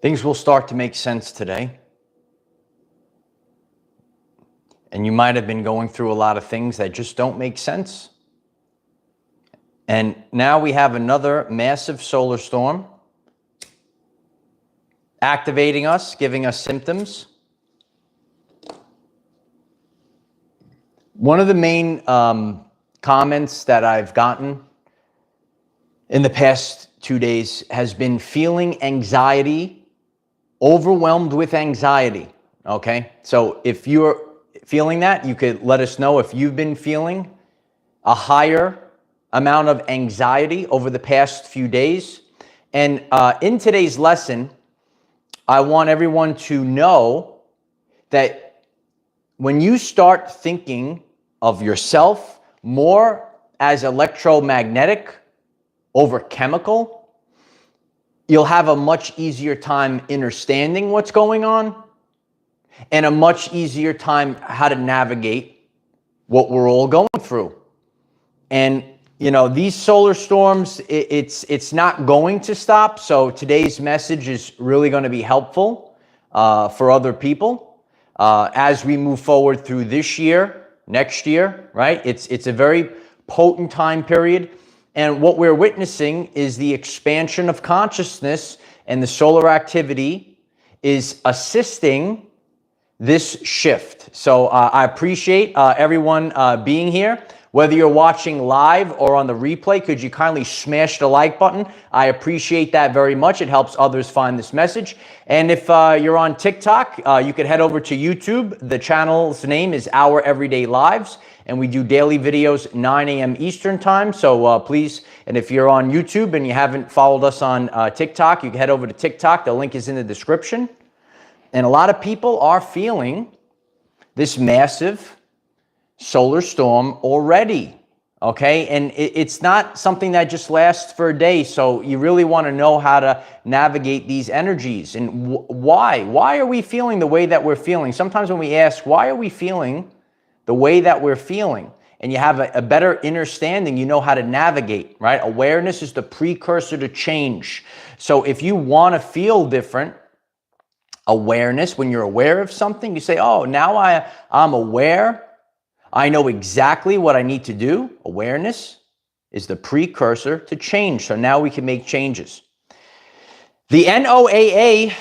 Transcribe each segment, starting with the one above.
Things will start to make sense today. And you might have been going through a lot of things that just don't make sense. And now we have another massive solar storm activating us, giving us symptoms. One of the main comments that I've gotten in the past 2 days has been feeling anxiety, overwhelmed with anxiety. Okay, so if you're feeling that, you could let us know if you've been feeling a higher amount of anxiety over the past few days. And in today's lesson, I want everyone to know that when you start thinking of yourself more as electromagnetic over chemical, you'll have a much easier time understanding what's going on and a much easier time how to navigate what we're all going through. And you know, these solar storms, it's not going to stop. So today's message is really going to be helpful for other people as we move forward through this year, next year, right? It's a very potent time period. And what we're witnessing is the expansion of consciousness, and the solar activity is assisting this shift. So I appreciate everyone being here. Whether you're watching live or on the replay, could you kindly smash the like button? I appreciate that very much. It helps others find this message. And if you're on TikTok, you could head over to YouTube. The channel's name is Our Everyday Lives, and we do daily videos 9 a.m. Eastern time. So please, and if you're on YouTube and you haven't followed us on TikTok, you can head over to TikTok. The link is in the description. And a lot of people are feeling this massive solar storm already, okay? And it's not something that just lasts for a day, so you really want to know how to navigate these energies. And why are we feeling the way that we're feeling? Sometimes when we ask, why are we feeling the way that we're feeling, and you have a better understanding, you know how to navigate, right? Awareness is the precursor to change. So if you want to feel different, awareness, when you're aware of something, you say, oh, now I'm aware, I know exactly what I need to do. Awareness is the precursor to change. So now we can make changes. The NOAA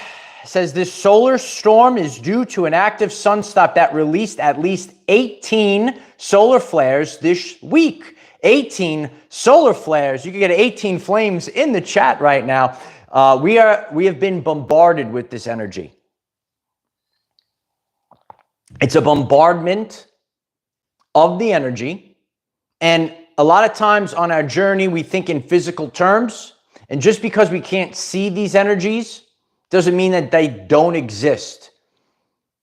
says this solar storm is due to an active sunspot that released at least 18 solar flares this week. 18 solar flares. You can get 18 flames in the chat right now. We have been bombarded with this energy. It's a bombardment of the energy. And a lot of times on our journey, we think in physical terms. And just because we can't see these energies doesn't mean that they don't exist.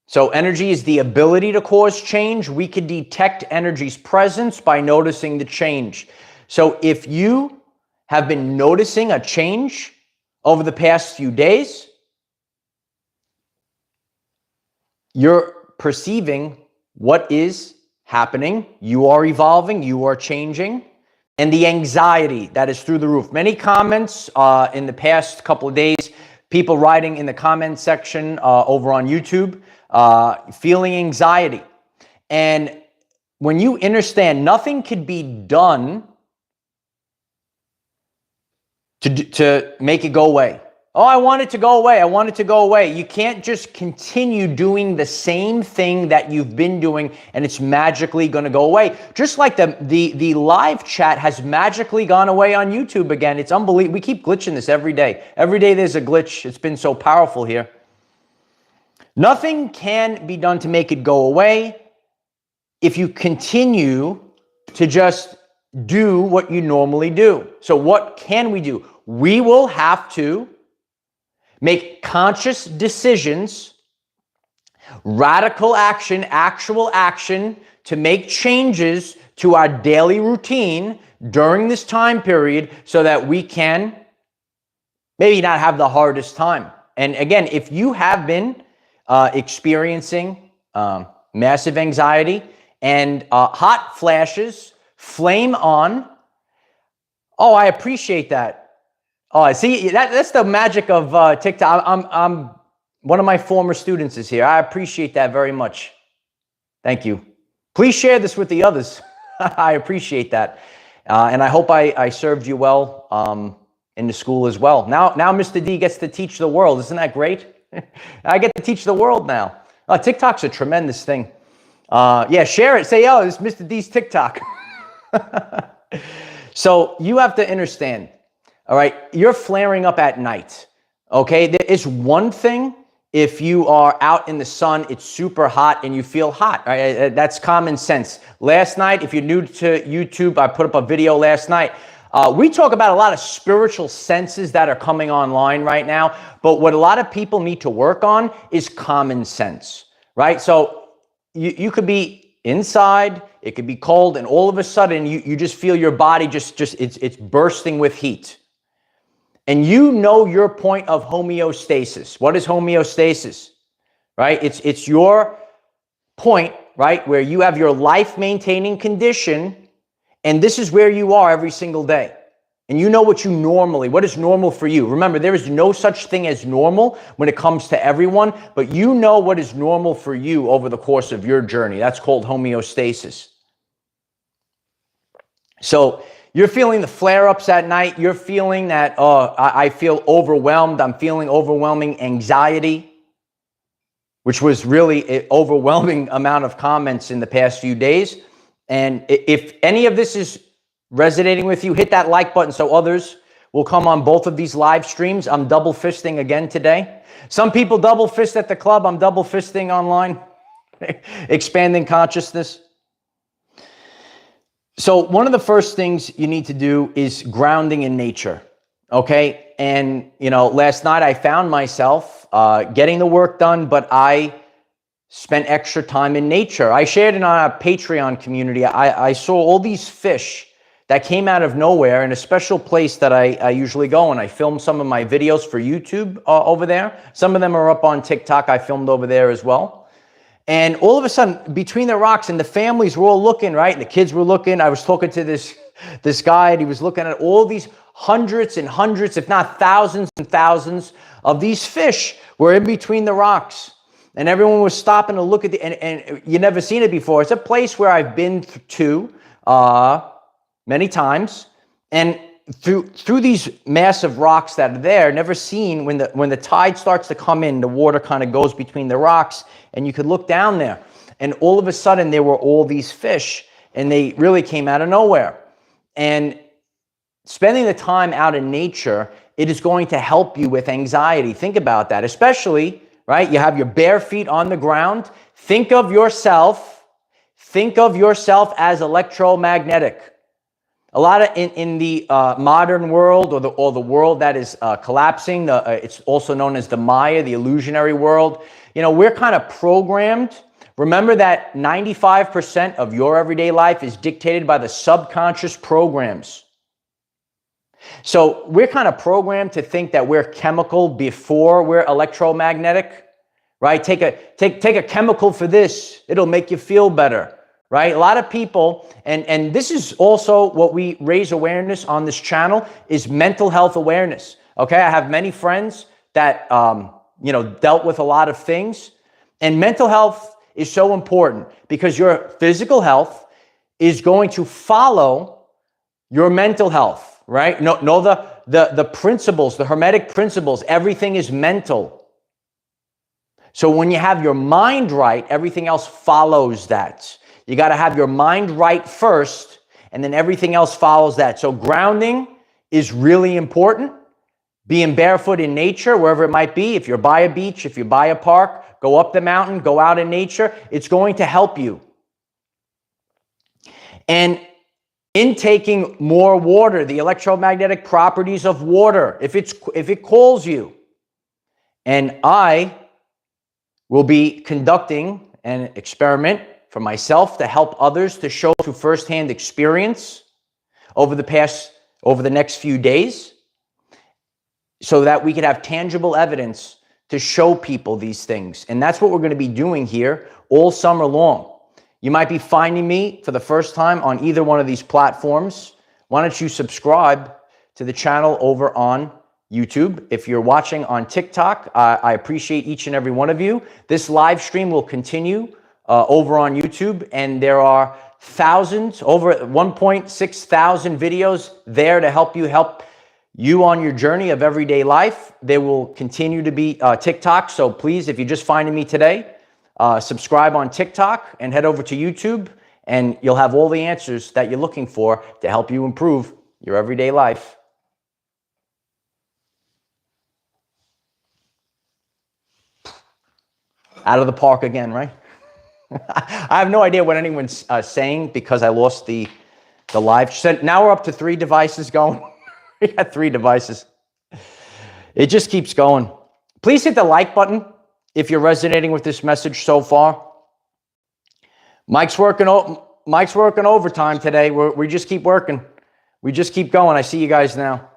So energy is the ability to cause change. We can detect energy's presence by noticing the change. So if you have been noticing a change over the past few days, you're perceiving what is happening. You are evolving, you are changing, and the anxiety that is through the roof. Many comments in the past couple of days, people writing in the comment section over on YouTube, feeling anxiety. And when you understand nothing could be done to make it go away. Oh, I want it to go away. I want it to go away. You can't just continue doing the same thing that you've been doing and it's magically going to go away. Just like the live chat has magically gone away on YouTube again. It's unbelievable. We keep glitching this every day. Every day there's a glitch. It's been so powerful here. Nothing can be done to make it go away if you continue to just do what you normally do. So what can we do? We will have to make conscious decisions, radical action, actual action to make changes to our daily routine during this time period so that we can maybe not have the hardest time. And again, if you have been experiencing massive anxiety and hot flashes, flame on, oh, I appreciate that. Oh, see, that's the magic of TikTok. I'm one of my former students is here. I appreciate that very much. Thank you. Please share this with the others. I appreciate that. And I hope I served you well in the school as well. Now Mr. D gets to teach the world. Isn't that great? I get to teach the world now. TikTok's a tremendous thing. Yeah, share it. Say, oh, it's Mr. D's TikTok. So you have to understand, all right, you're flaring up at night, okay? It's one thing if you are out in the sun, it's super hot and you feel hot, right? That's common sense. Last night, if you're new to YouTube, I put up a video last night. We talk about a lot of spiritual senses that are coming online right now, but what a lot of people need to work on is common sense, right? So you could be inside, it could be cold, and all of a sudden you just feel your body it's bursting with heat. And you know your point of homeostasis. What is homeostasis? Right? It's your point, right, where you have your life-maintaining condition, and this is where you are every single day. And you know what is normal for you. Remember, there is no such thing as normal when it comes to everyone, but you know what is normal for you over the course of your journey. That's called homeostasis. So you're feeling the flare-ups at night. You're feeling that, I feel overwhelmed. I'm feeling overwhelming anxiety, which was really an overwhelming amount of comments in the past few days. And if any of this is resonating with you, hit that like button so others will come on both of these live streams. I'm double fisting again today. Some people double fist at the club. I'm double fisting online, expanding consciousness. So one of the first things you need to do is grounding in nature, okay? And, last night I found myself getting the work done, but I spent extra time in nature. I shared it on our Patreon community. I saw all these fish that came out of nowhere in a special place that I usually go, and I filmed some of my videos for YouTube over there. Some of them are up on TikTok. I filmed over there as well. And all of a sudden, between the rocks, and the families were all looking, right? And the kids were looking. I was talking to this guy, and he was looking at all these hundreds and hundreds, if not thousands and thousands of these fish were in between the rocks. And everyone was stopping to look at and you never seen it before. It's a place where I've been to many times, and through these massive rocks that are there, never seen when the tide starts to come in, the water kind of goes between the rocks, and you could look down there, and all of a sudden there were all these fish, and they really came out of nowhere. And spending the time out in nature, it is going to help you with anxiety. Think about that, especially, right? You have your bare feet on the ground. Think of yourself as electromagnetic. A lot of in the modern world, or the world that is collapsing, it's also known as the Maya, the illusionary world. We're kind of programmed. Remember that 95% of your everyday life is dictated by the subconscious programs. So we're kind of programmed to think that we're chemical before we're electromagnetic, right? Take a chemical for this; it'll make you feel better. Right? A lot of people, and this is also what we raise awareness on this channel, is mental health awareness. Okay? I have many friends that, dealt with a lot of things, and mental health is so important because your physical health is going to follow your mental health, right? Know the principles, the Hermetic principles. Everything is mental. So when you have your mind right, everything else follows that. You got to have your mind right first, and then everything else follows that. So grounding is really important. Being barefoot in nature, wherever it might be. If you're by a beach, if you're by a park, go up the mountain, go out in nature. It's going to help you. And intaking more water, the electromagnetic properties of water, if it calls you. And I will be conducting an experiment for myself to help others to show through firsthand experience over the next few days, so that we could have tangible evidence to show people these things. And that's what we're going to be doing here all summer long. You might be finding me for the first time on either one of these platforms. Why don't you subscribe to the channel over on YouTube. If you're watching on TikTok, I appreciate each and every one of you. This live stream will continue over on YouTube, and there are thousands, over 1.6 thousand videos there to help you on your journey of everyday life. There will continue to be TikTok, so please, if you're just finding me today, subscribe on TikTok and head over to YouTube, and you'll have all the answers that you're looking for to help you improve your everyday life. Out of the park again, right? I have no idea what anyone's saying because I lost the live. So now we're up to 3 devices going. We got 3 devices. It just keeps going. Please hit the like button if you're resonating with this message so far. Mike's working overtime today. We just keep working. We just keep going. I see you guys now.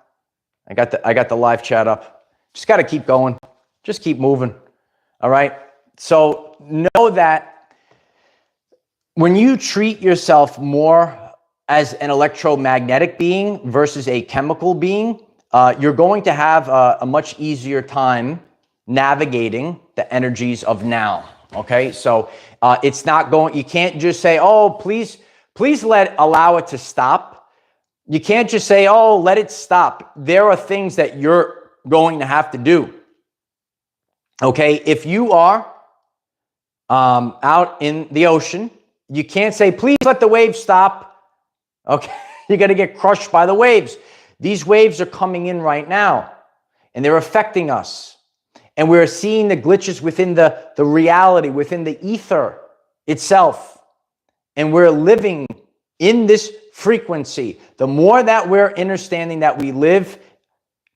I got the live chat up. Just got to keep going. Just keep moving. All right. So know that when you treat yourself more as an electromagnetic being versus a chemical being, you're going to have a much easier time navigating the energies of now. Okay, so it's not going. You can't just say, "Oh, please allow it to stop." You can't just say, "Oh, let it stop." There are things that you're going to have to do. Okay, if you are out in the ocean, you can't say, "Please let the waves stop." Okay, you're going to get crushed by the waves. These waves are coming in right now, and they're affecting us. And we're seeing the glitches within the reality, within the ether itself. And we're living in this frequency. The more that we're understanding that we live,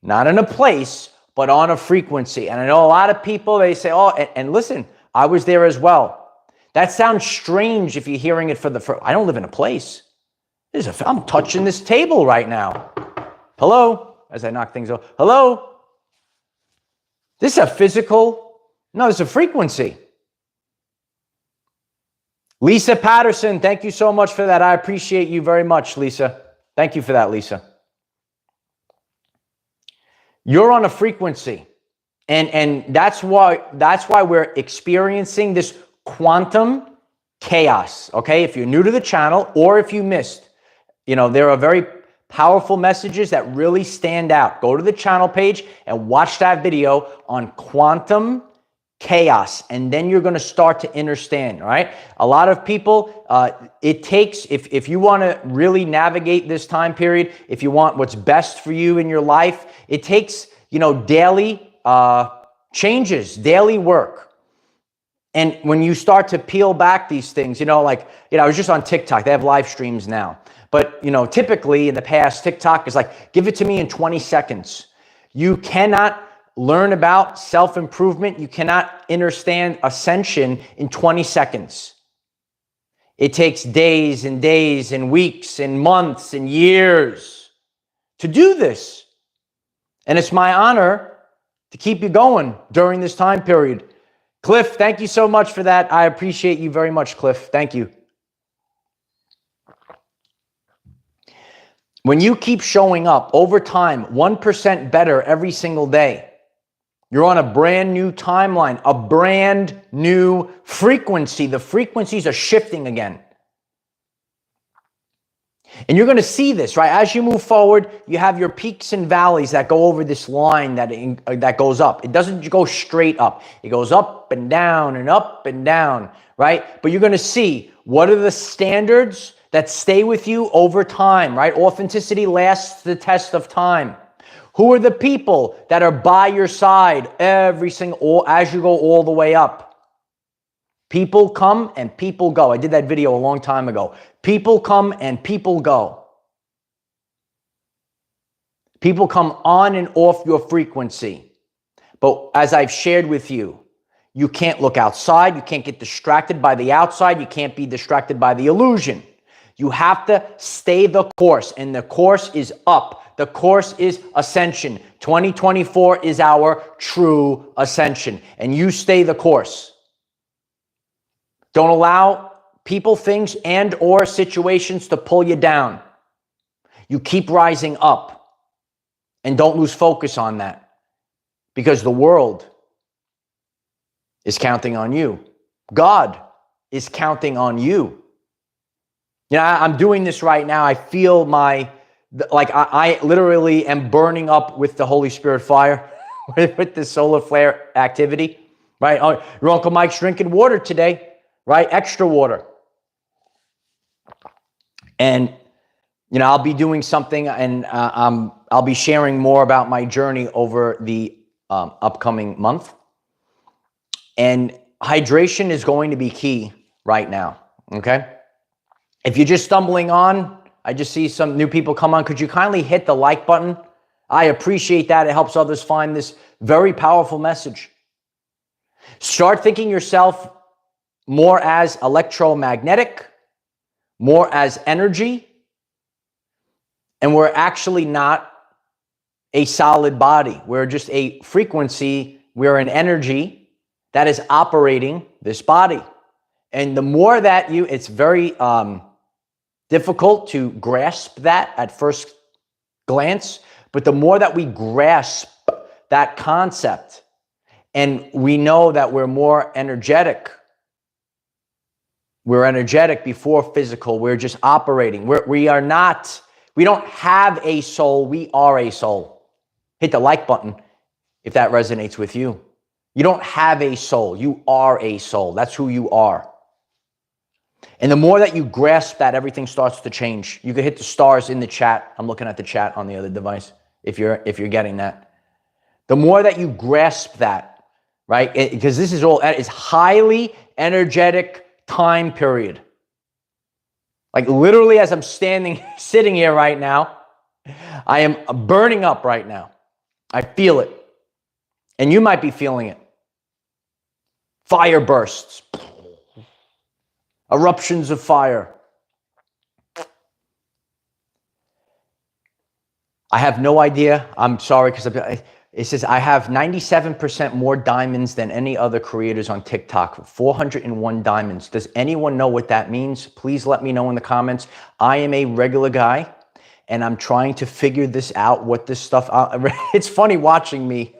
not in a place, but on a frequency. And I know a lot of people, they say, "Oh," and listen, I was there as well. That sounds strange if you're hearing it for the first. I don't live in a place. I'm touching this table right now. Hello? As I knock things off. Hello? This is a physical, no, it's a frequency. Lisa Patterson, thank you so much for that. I appreciate you very much, Lisa. Thank you for that, Lisa. You're on a frequency. And that's why we're experiencing this quantum chaos. Okay, if you're new to the channel or if you missed, there are very powerful messages that really stand out. Go to the channel page and watch that video on quantum chaos, and then you're going to start to understand. All right, a lot of people, it takes, if you want to really navigate this time period, if you want what's best for you in your life, it takes daily changes, daily work. And when you start to peel back these things, I was just on TikTok. They have live streams now. But, typically in the past, TikTok is like, give it to me in 20 seconds. You cannot learn about self-improvement. You cannot understand ascension in 20 seconds. It takes days and days and weeks and months and years to do this. And it's my honor to keep you going during this time period. Cliff, thank you so much for that. I appreciate you very much, Cliff. Thank you. When you keep showing up over time, 1% better every single day, you're on a brand new timeline, a brand new frequency. The frequencies are shifting again. And you're going to see this, right? As you move forward, you have your peaks and valleys that go over this line that goes up. It doesn't go straight up. It goes up and down, right? But you're going to see what are the standards that stay with you over time, right? Authenticity lasts the test of time. Who are the people that are by your side as you go all the way up? People come and people go. I did that video a long time ago. People come and people go. People come on and off your frequency. But as I've shared with you, you can't look outside. You can't get distracted by the outside. You can't be distracted by the illusion. You have to stay the course, and the course is up. The course is ascension. 2024 is our true ascension, and you stay the course. Don't allow people, things, and or situations to pull you down. You keep rising up. And don't lose focus on that, because the world is counting on you. God is counting on you. You know, I'm doing this right now. I feel like I literally am burning up with the Holy Spirit fire with the solar flare activity, right? Oh, your Uncle Mike's drinking water today, right? Extra water. And, you know, I'll be doing something, and I'll be sharing more about my journey over the upcoming month. And hydration is going to be key right now, okay? If you're just stumbling on, I just see some new people come on. Could you kindly hit the like button? I appreciate that. It helps others find this very powerful message. Start thinking yourself more as electromagnetic, more as energy, and we're actually not a solid body. We're just a frequency. We're an energy that is operating this body. And the more that it's very difficult to grasp that at first glance, but the more that we grasp that concept, and we know that we're more energetic, we're energetic before physical, we're just operating. We don't have a soul, we are a soul. Hit the like button if that resonates with you. You don't have a soul, you are a soul. That's who you are. And the more that you grasp that, everything starts to change. You can hit the stars in the chat. I'm looking at the chat on the other device, if you're getting that. The more that you grasp that, right? Because this is all, it's highly energetic time period. Like literally as I'm sitting here right now, I am burning up right now. I feel it. And you might be feeling it. Fire bursts. Eruptions of fire. I have no idea. I'm sorry, because it says I have 97% more diamonds than any other creators on TikTok. 401 diamonds. Does anyone know what that means? Please let me know in the comments. I am a regular guy, and I'm trying to figure this out, what this stuff... It's funny watching me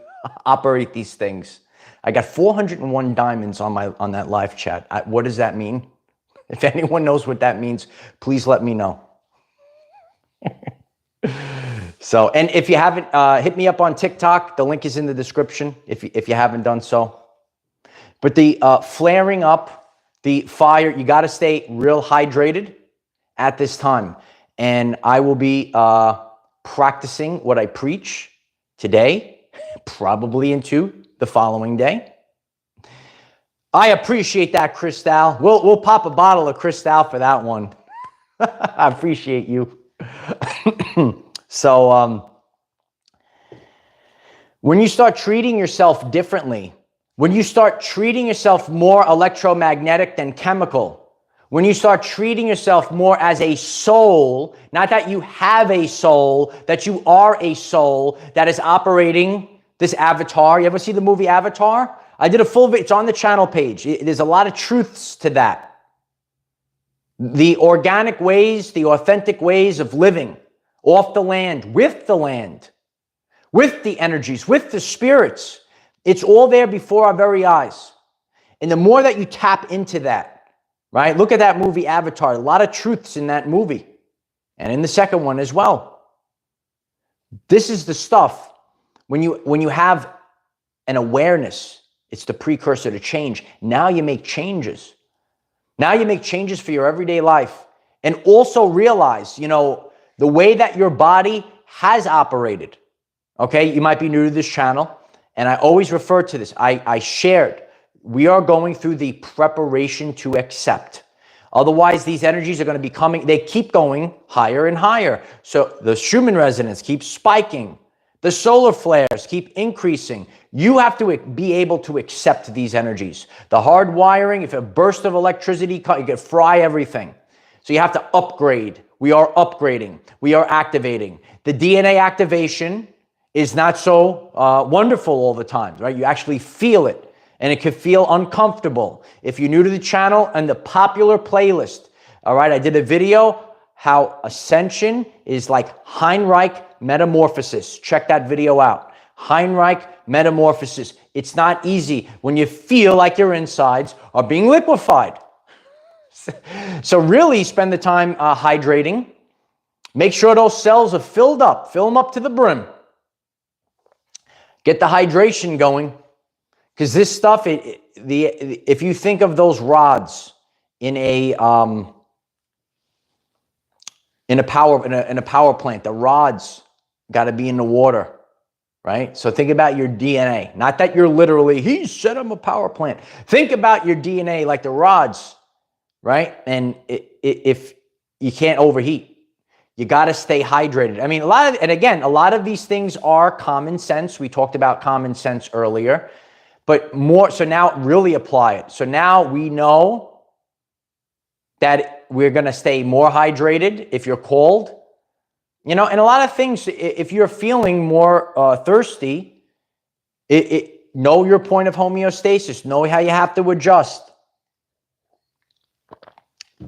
operate these things. I got 401 diamonds on that live chat. What does that mean? If anyone knows what that means, please let me know. So, and if you haven't, hit me up on TikTok. The link is in the description if you haven't done so. But the flaring up, the fire, you got to stay real hydrated at this time. And I will be practicing what I preach today, probably into the following day. I appreciate that, Cristal. We'll pop a bottle of Cristal for that one. I appreciate you. So when you start treating yourself differently, when you start treating yourself more electromagnetic than chemical, when you start treating yourself more as a soul, not that you have a soul, that you are a soul that is operating this avatar. You ever see the movie Avatar? I did a full video. It's on the channel page. There's a lot of truths to that. The organic ways, the authentic ways of living off the land, with the energies, with the spirits. It's all there before our very eyes. And the more that you tap into that, right? Look at that movie Avatar. A lot of truths in that movie. And in the second one as well. This is the stuff. When you have an awareness, it's the precursor to change. Now you make changes. Now you make changes for your everyday life. And also realize, the way that your body has operated. Okay, you might be new to this channel, and I always refer to this. I shared, we are going through the preparation to accept. Otherwise, these energies are going to be coming, they keep going higher and higher. So the Schumann resonance keeps spiking. The solar flares keep increasing. You have to be able to accept these energies. The hard wiring, if a burst of electricity, you can fry everything. So you have to upgrade. We are upgrading. We are activating. The DNA activation is not so wonderful all the time, right? You actually feel it, and it can feel uncomfortable. If you're new to the channel and the popular playlist, all right, I did a video, how ascension is like Heinrich metamorphosis. Check that video out. Heinrich metamorphosis. It's not easy when you feel like your insides are being liquefied. So really spend the time hydrating. Make sure those cells are filled up. Fill them up to the brim. Get the hydration going. Because this stuff, if you think of those rods in a power plant, the rods got to be in the water, right? So think about your DNA. Not that you're literally, he said I'm a power plant. Think about your DNA like the rods, right? And if you can't overheat, you got to stay hydrated. I mean, a lot of these things are common sense. We talked about common sense earlier, but more, so now really apply it. So now we know that we're going to stay more hydrated if you're cold, and a lot of things, if you're feeling more thirsty, know your point of homeostasis, know how you have to adjust.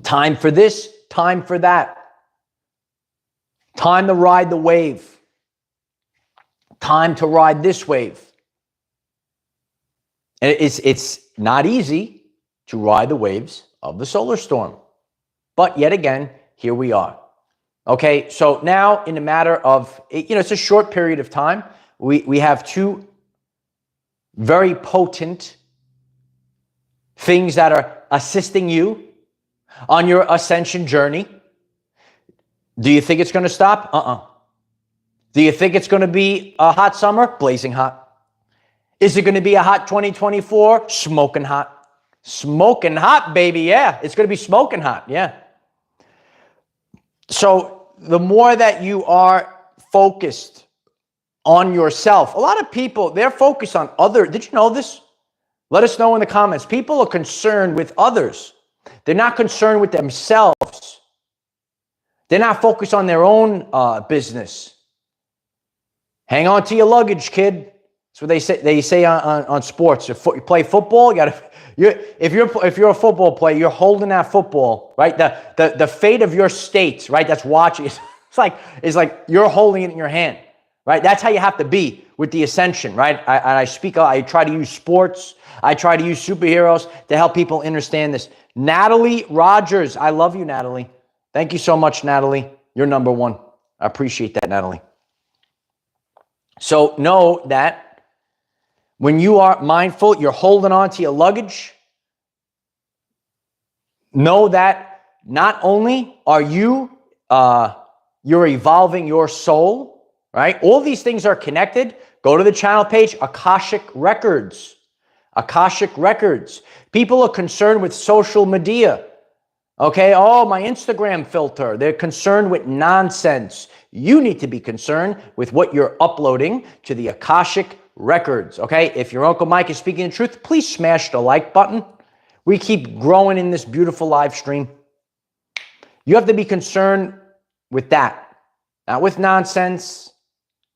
Time for this, time for that. Time to ride the wave. Time to ride this wave. And it's not easy to ride the waves of the solar storm. But yet again, here we are. Okay, so now in a matter of, it's a short period of time. We have two very potent things that are assisting you on your ascension journey. Do you think it's going to stop? Do you think it's going to be a hot summer? Blazing hot. Is it going to be a hot 2024? Smoking hot. Smoking hot, baby. Yeah, it's going to be smoking hot. Yeah. So the more that you are focused on yourself, a lot of people, they're focused on other. Did you know this? Let us know in the comments. People are concerned with others. They're not concerned with themselves. They're not focused on their own business. Hang on to your luggage, kid. That's what they say. They say on sports. You play football. If you're a football player, you're holding that football, right? The fate of your state, right? That's watching. It's like you're holding it in your hand, right? That's how you have to be with the ascension, right? I try to use sports. I try to use superheroes to help people understand this. Natalie Rogers, I love you, Natalie. Thank you so much, Natalie. You're number one. I appreciate that, Natalie. So know that when you are mindful, you're holding on to your luggage. Know that not only are you're evolving your soul, right? All these things are connected. Go to the channel page, Akashic Records. Akashic Records. People are concerned with social media. Okay, oh, my Instagram filter. They're concerned with nonsense. You need to be concerned with what you're uploading to the Akashic Records. Okay, if your Uncle Mike is speaking the truth, please smash the like button. We keep growing in this beautiful live stream. You have to be concerned with that, not with nonsense,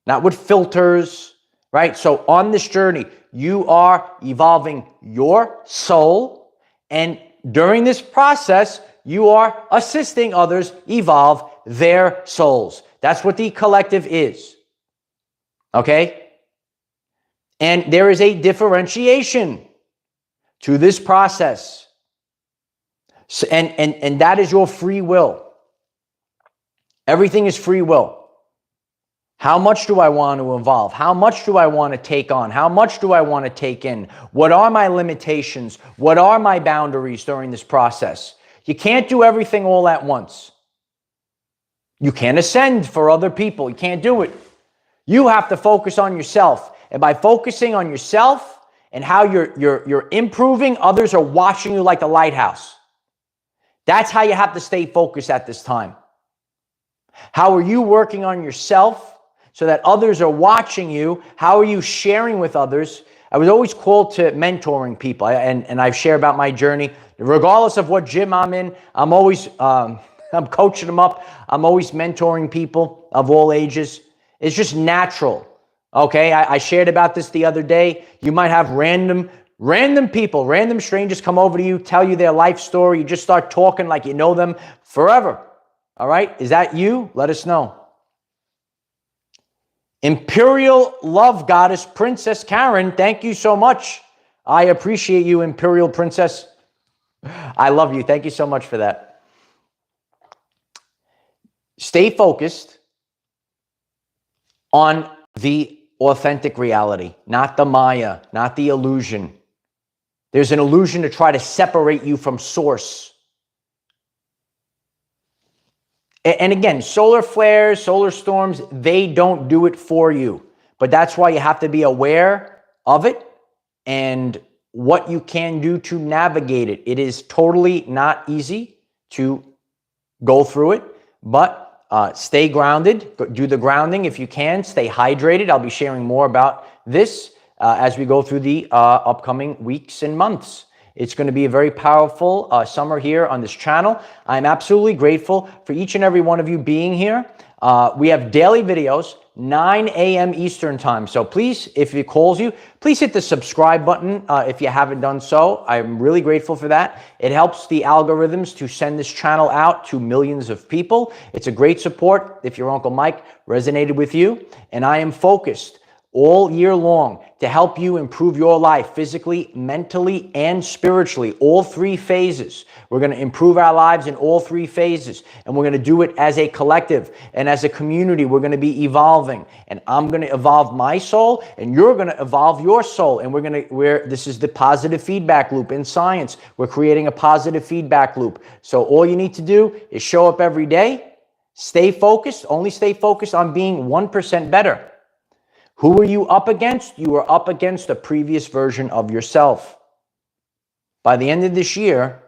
not with filters, right? So on this journey, you are evolving your soul, and during this process, you are assisting others evolve their souls. That's what the collective is. Okay? And there is a differentiation to this process. So, and that is your free will. Everything is free will. How much do I want to evolve? How much do I want to take on? How much do I want to take in? What are my limitations? What are my boundaries during this process? You can't do everything all at once. You can't ascend for other people. You can't do it. You have to focus on yourself. And by focusing on yourself and how you're improving, others are watching you like the lighthouse. That's how you have to stay focused at this time. How are you working on yourself so that others are watching you? How are you sharing with others? I was always called to mentoring people, and I've shared about my journey. Regardless of what gym I'm in, I'm always I'm coaching them up. I'm always mentoring people of all ages. It's just natural. Okay, I shared about this the other day. You might have random people, random strangers come over to you, tell you their life story. You just start talking like you know them forever. All right. Is that you? Let us know. Imperial Love Goddess Princess Karen, thank you so much. I appreciate you, Imperial Princess. I love you. Thank you so much for that. Stay focused on the authentic reality, not the Maya, not the illusion. There's an illusion to try to separate you from source. And again, solar flares, solar storms, they don't do it for you. But that's why you have to be aware of it and what you can do to navigate it. It is totally not easy to go through it, but stay grounded. Do the grounding if you can. Stay hydrated. I'll be sharing more about this as we go through the upcoming weeks and months. It's going to be a very powerful summer here on this channel. I'm absolutely grateful for each and every one of you being here. We have daily videos, 9 a.m. Eastern time. So please, if it calls you, please hit the subscribe button if you haven't done so. I'm really grateful for that. It helps the algorithms to send this channel out to millions of people. It's a great support if your Uncle Mike resonated with you. And I am focused all year long to help you improve your life physically, mentally, and spiritually. All three phases. We're going to improve our lives in all three phases. And we're going to do it as a collective and as a community. We're going to be evolving. And I'm going to evolve my soul, and you're going to evolve your soul. And this is the positive feedback loop in science. We're creating a positive feedback loop. So all you need to do is show up every day, stay focused, only stay focused on being 1% better. Who are you up against? You are up against a previous version of yourself. By the end of this year,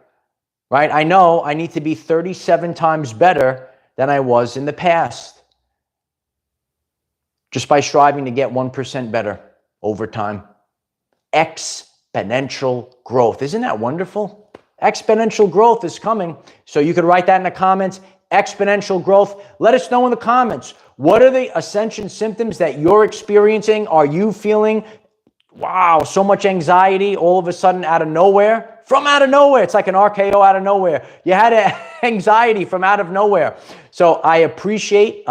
right, I know I need to be 37 times better than I was in the past. Just by striving to get 1% better over time. Exponential growth. Isn't that wonderful? Exponential growth is coming. So you could write that in the comments. Exponential growth. Let us know in the comments. What are the ascension symptoms that you're experiencing? Are you feeling, wow, so much anxiety all of a sudden out of nowhere? From out of nowhere. It's like an RKO out of nowhere. You had anxiety from out of nowhere. So I appreciate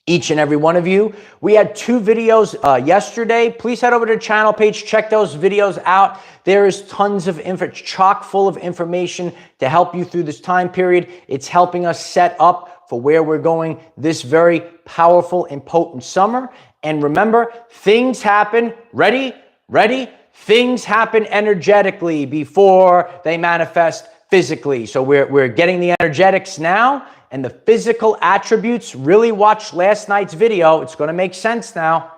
each and every one of you. We had 2 videos yesterday. Please head over to the channel page. Check those videos out. There is tons of info, chock full of information to help you through this time period. It's helping us set up for where we're going this very powerful and potent summer. And remember, things happen, ready? Things happen energetically before they manifest physically. So we're getting the energetics now, and the physical attributes. Really watch last night's video. It's going to make sense now.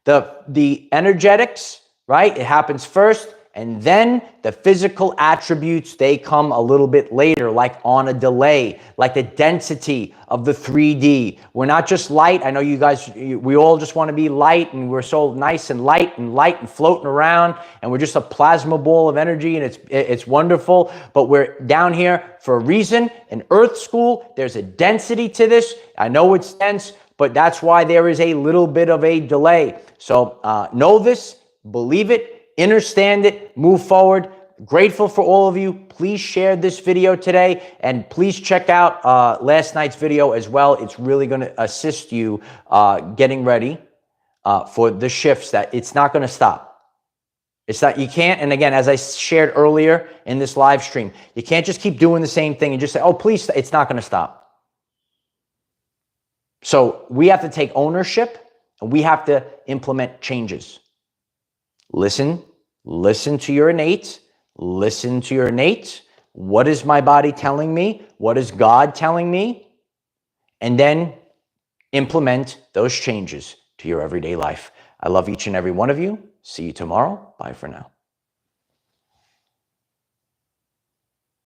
The energetics, right? It happens first. And then the physical attributes, they come a little bit later, like on a delay, like the density of the 3D. We're not just light. I know you guys, we all just want to be light, and we're so nice and light and floating around, and we're just a plasma ball of energy, and it's wonderful. But we're down here for a reason. In Earth School, there's a density to this. I know it's dense, but that's why there is a little bit of a delay. So know this, believe it, understand it, move forward. Grateful for all of you. Please share this video today, and please check out last night's video as well. It's really going to assist you getting ready for the shifts. That it's not going to stop. It's not, you can't, and again, as I shared earlier in this live stream, you can't just keep doing the same thing and just say, oh, please, it's not going to stop. So we have to take ownership, and we have to implement changes. Listen to your innate. Listen to your innate. What is my body telling me? What is God telling me? And then implement those changes to your everyday life. I love each and every one of you. See you tomorrow. Bye for now.